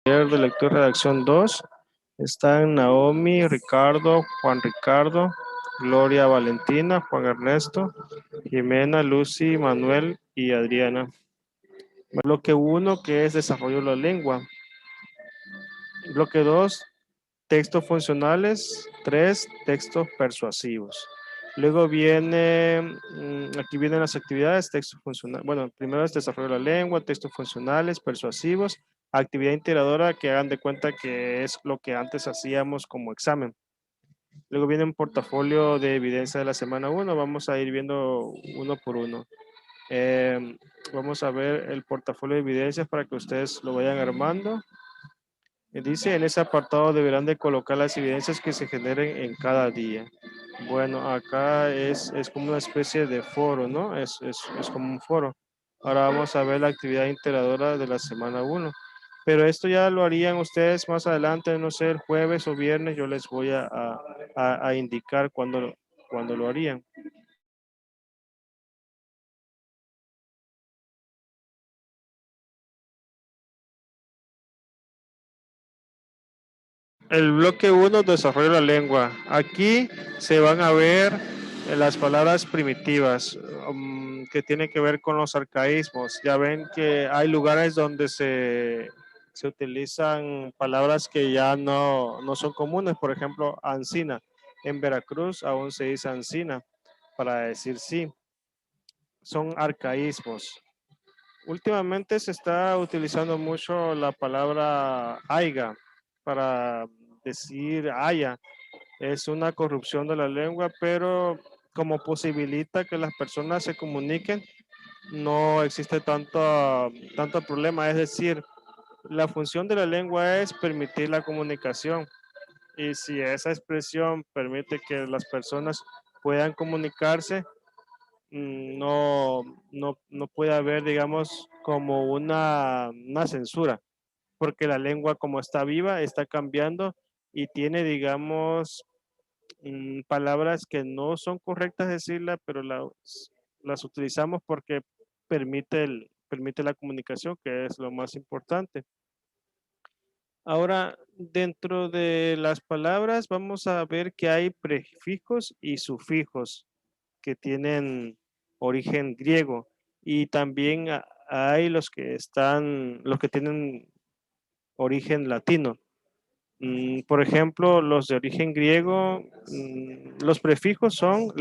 De lectura y redacción 2 están Naomi, Ricardo, Juan Ricardo, Gloria Valentina, Juan Ernesto, Jimena, Lucy, Manuel y Adriana. Bloque 1, que es desarrollo de la lengua. Bloque 2, textos funcionales. 3, textos persuasivos. Luego viene, aquí vienen las actividades, textos funcionales. Bueno, primero es desarrollo de la lengua, textos funcionales, persuasivos, actividad integradora, que hagan de cuenta que es lo que antes hacíamos como examen. Luego viene un portafolio de evidencia de la semana 1. Vamos a ir viendo uno por uno. Vamos a ver el portafolio de evidencias para que ustedes lo vayan armando. Dice, en ese apartado deberán de colocar las evidencias que se generen en cada día. Bueno, acá es como una especie de foro, ¿no? Es como un foro. Ahora vamos a ver la actividad integradora de la semana 1. Pero esto ya lo harían ustedes más adelante, no sé, el jueves o viernes, yo les voy a indicar cuándo lo harían. El bloque 1, desarrollo de la lengua. Aquí se van a ver las palabras primitivas que tienen que ver con los arcaísmos. Ya ven que hay lugares donde se utilizan palabras que ya no son comunes. Por ejemplo, ancina. En Veracruz aún se dice ancina para decir sí. Son arcaísmos. Últimamente se está utilizando mucho la palabra aiga para decir haya. Es una corrupción de la lengua, pero como posibilita que las personas se comuniquen, no existe tanto problema. Es decir, la función de la lengua es permitir la comunicación. Y si esa expresión permite que las personas puedan comunicarse, no puede haber, digamos, como una censura, porque la lengua como está viva, está cambiando y tiene, digamos, palabras que no son correctas decirlas, pero las utilizamos porque permite la comunicación, que es lo más importante. Ahora, dentro de las palabras, vamos a ver que hay prefijos y sufijos que tienen origen griego y también hay los que tienen origen latino. Por ejemplo, los de origen griego, los prefijos son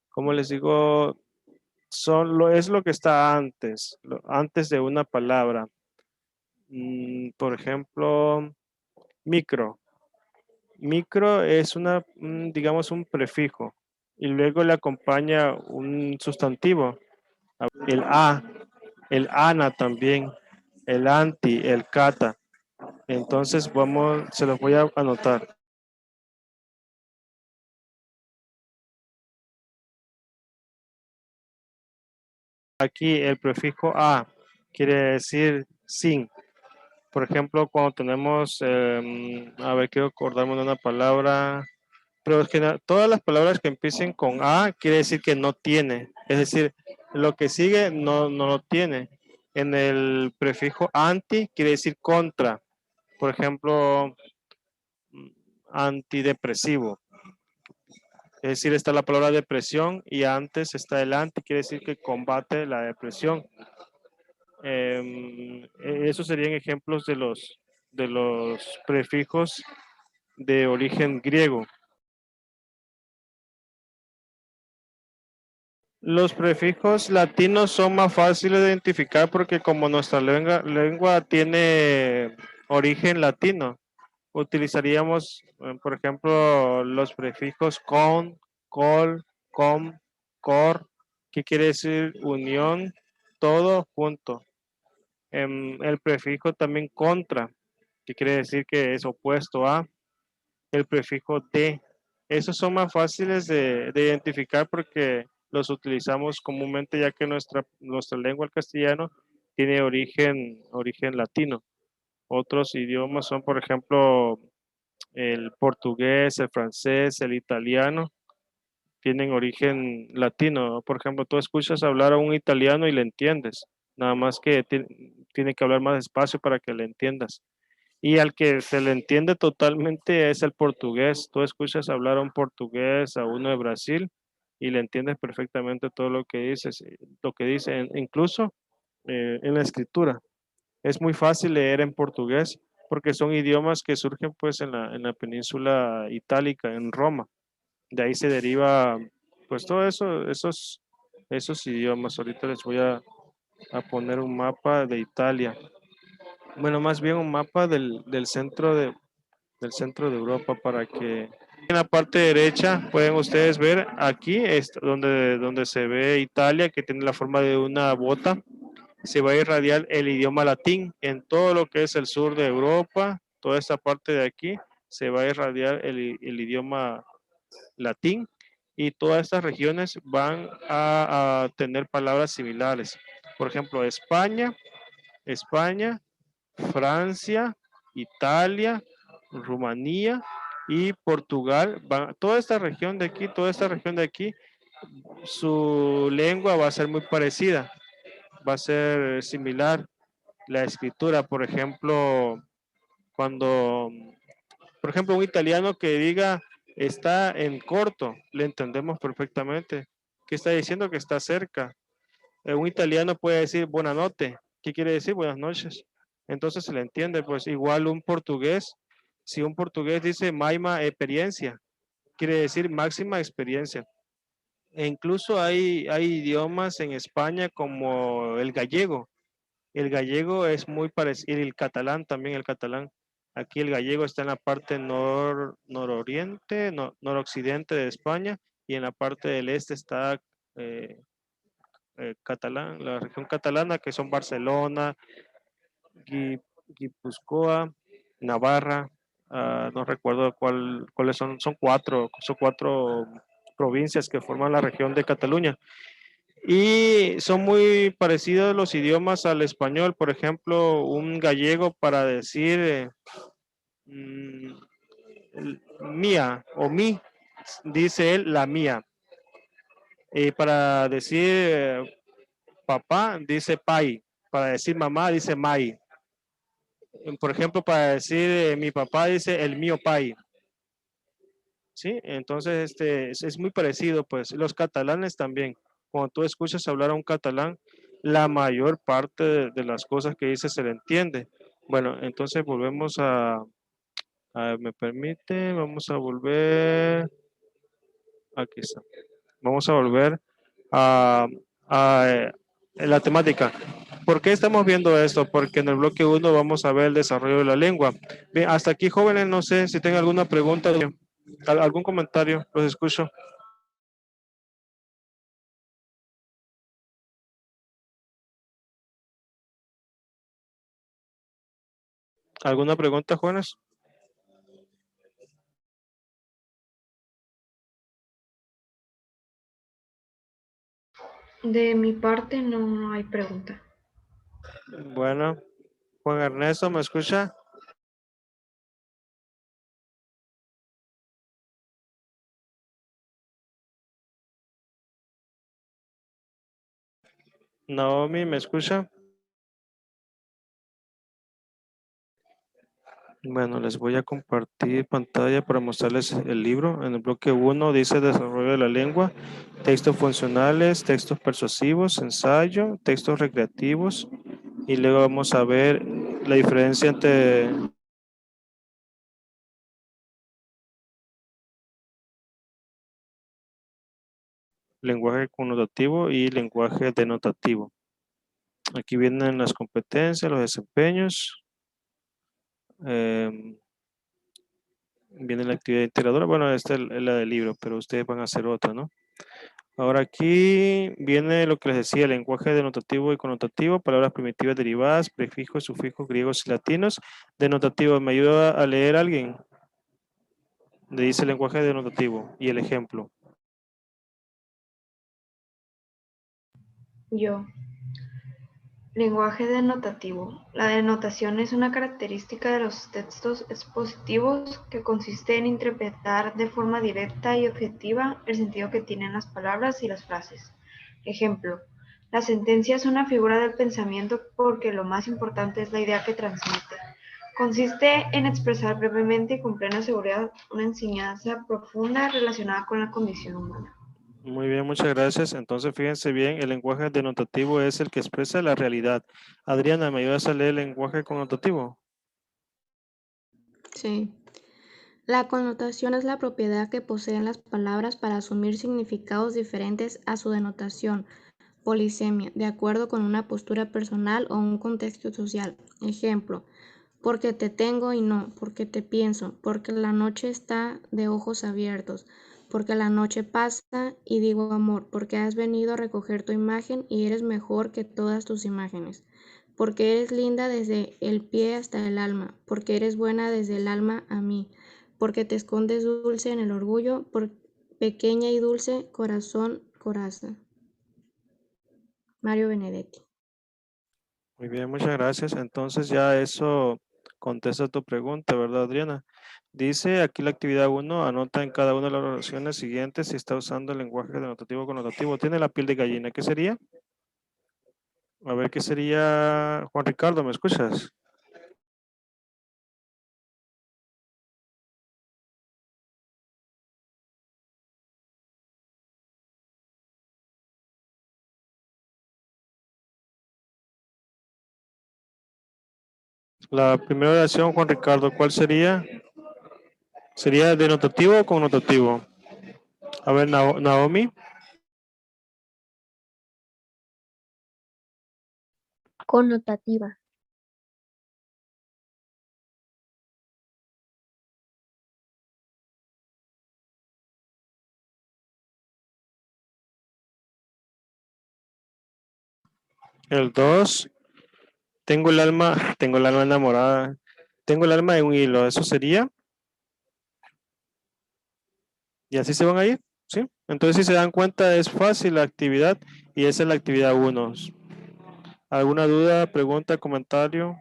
¿cómo les digo? Es lo que está antes, antes de una palabra. Por ejemplo, micro. Micro es digamos, un prefijo y luego le acompaña un sustantivo. El a, el ana también, el anti, el cata. Entonces se los voy a anotar. Aquí el prefijo a quiere decir sin. Por ejemplo, cuando tenemos, a ver, quiero acordarme de una palabra, pero es que todas las palabras que empiecen con a quiere decir que no tiene. Es decir, lo que sigue no lo tiene. En el prefijo anti quiere decir contra. Por ejemplo, antidepresivo. Es decir, está la palabra depresión y antes está el anti, quiere decir que combate la depresión. Esos serían ejemplos de los prefijos de origen griego. Los prefijos latinos son más fáciles de identificar porque como nuestra lengua tiene origen latino, utilizaríamos, por ejemplo, los prefijos con, col, com, cor, que quiere decir unión, todo junto. El prefijo también contra, que quiere decir que es opuesto a. El prefijo de. Esos son más fáciles de identificar porque los utilizamos comúnmente ya que nuestra lengua, el castellano, tiene origen latino. Otros idiomas son, por ejemplo, el portugués, el francés, el italiano, tienen origen latino. Por ejemplo, tú escuchas hablar a un italiano y le entiendes, nada más que tiene que hablar más despacio para que le entiendas. Y al que se le entiende totalmente es el portugués. Tú escuchas hablar a un portugués, a uno de Brasil, y le entiendes perfectamente todo lo que dices, lo que dice, incluso en la escritura. Es muy fácil leer en portugués porque son idiomas que surgen pues en la península itálica, en Roma. De ahí se deriva pues todo eso, esos idiomas. Ahorita les voy a poner un mapa de Italia. Bueno, más bien un mapa del centro de Europa para que en la parte derecha pueden ustedes ver aquí es donde se ve Italia, que tiene la forma de una bota. Se va a irradiar el idioma latín en todo lo que es el sur de Europa, toda esta parte de aquí se va a irradiar el idioma latín, y todas estas regiones van a tener palabras similares. Por ejemplo, España, Francia, Italia, Rumanía y Portugal. Toda esta región de aquí, toda esta región de aquí, su lengua va a ser muy parecida, va a ser similar. La escritura, por ejemplo, cuando, por ejemplo, un italiano que diga está en corto, le entendemos perfectamente. ¿Qué está diciendo? Que está cerca. Un italiano puede decir buena noche. ¿Qué quiere decir? Buenas noches. Entonces se le entiende, pues igual un portugués, si un portugués dice maima experiencia, quiere decir máxima experiencia. E incluso hay idiomas en España como el gallego. El gallego es muy parecido, el catalán también, el catalán. Aquí el gallego está en la parte nororiente, noroccidente de España, y en la parte del este está eh, catalán, la región catalana, que son Barcelona, Guipúzcoa, Navarra, no recuerdo cuáles son cuatro provincias que forman la región de Cataluña. Y son muy parecidos los idiomas al español. Por ejemplo, un gallego para decir mm, mía o mi, dice él la mía. Y para decir papá, dice pai. Para decir mamá, dice mai. Por ejemplo, para decir mi papá, dice el mío pai. ¿Sí? Entonces, es muy parecido, pues. Los catalanes también. Cuando tú escuchas hablar a un catalán, la mayor parte de las cosas que dice se le entiende. Bueno, entonces volvemos me permite, vamos a volver, aquí está. Vamos a volver a, a la temática. ¿Por qué estamos viendo esto? Porque en el bloque 1 vamos a ver el desarrollo de la lengua. Bien, hasta aquí, jóvenes, no sé si tienen alguna pregunta, algún comentario, los escucho. ¿Alguna pregunta, jóvenes? De mi parte no hay pregunta. Bueno, Juan Ernesto, ¿me escucha? Naomi, ¿me escucha? Bueno, les voy a compartir pantalla para mostrarles el libro. En el bloque 1 dice desarrollo de la lengua, textos funcionales, textos persuasivos, ensayo, textos recreativos, y luego vamos a ver la diferencia entre lenguaje connotativo y lenguaje denotativo. Aquí vienen las competencias, los desempeños, viene la actividad integradora. Bueno, esta es la del libro, pero ustedes van a hacer otra, ¿no? Ahora aquí viene lo que les decía, el lenguaje denotativo y connotativo, palabras primitivas derivadas, prefijos, sufijos griegos y latinos. Denotativo, ¿me ayuda a leer alguien? Le dice el lenguaje denotativo y el ejemplo. Yo. Lenguaje denotativo. La denotación es una característica de los textos expositivos que consiste en interpretar de forma directa y objetiva el sentido que tienen las palabras y las frases. Ejemplo, La sentencia es una figura del pensamiento porque lo más importante es la idea que transmite. Consiste en expresar brevemente y con plena seguridad una enseñanza profunda relacionada con la condición humana. Muy bien, muchas gracias. Entonces, fíjense bien, el lenguaje denotativo es el que expresa la realidad. Adriana, ¿me ayudas a leer el lenguaje connotativo? Sí. La connotación es la propiedad que poseen las palabras para asumir significados diferentes a su denotación, polisemia, de acuerdo con una postura personal o un contexto social. Ejemplo, porque te tengo y no, porque te pienso, porque la noche está de ojos abiertos, porque la noche pasa y digo amor, porque has venido a recoger tu imagen y eres mejor que todas tus imágenes, porque eres linda desde el pie hasta el alma, porque eres buena desde el alma a mí, porque te escondes dulce en el orgullo, por pequeña y dulce corazón, coraza. Mario Benedetti. Muy bien, muchas gracias. Entonces ya eso contesta tu pregunta, ¿verdad, Adriana? Dice aquí la actividad 1, anota en cada una de las oraciones siguientes si está usando el lenguaje denotativo o connotativo. Tiene la piel de gallina. ¿Qué sería? A ver, ¿qué sería? Juan Ricardo, ¿me escuchas? La primera oración, Juan Ricardo, ¿cuál sería? ¿Sería denotativo o connotativo? A ver, Naomi. Connotativa. El 2, tengo el alma enamorada. Tengo el alma de un hilo, ¿eso sería? Y así se van a ir, ¿sí? Entonces, si se dan cuenta, es fácil la actividad y esa es la actividad 1. ¿Alguna duda, pregunta, comentario?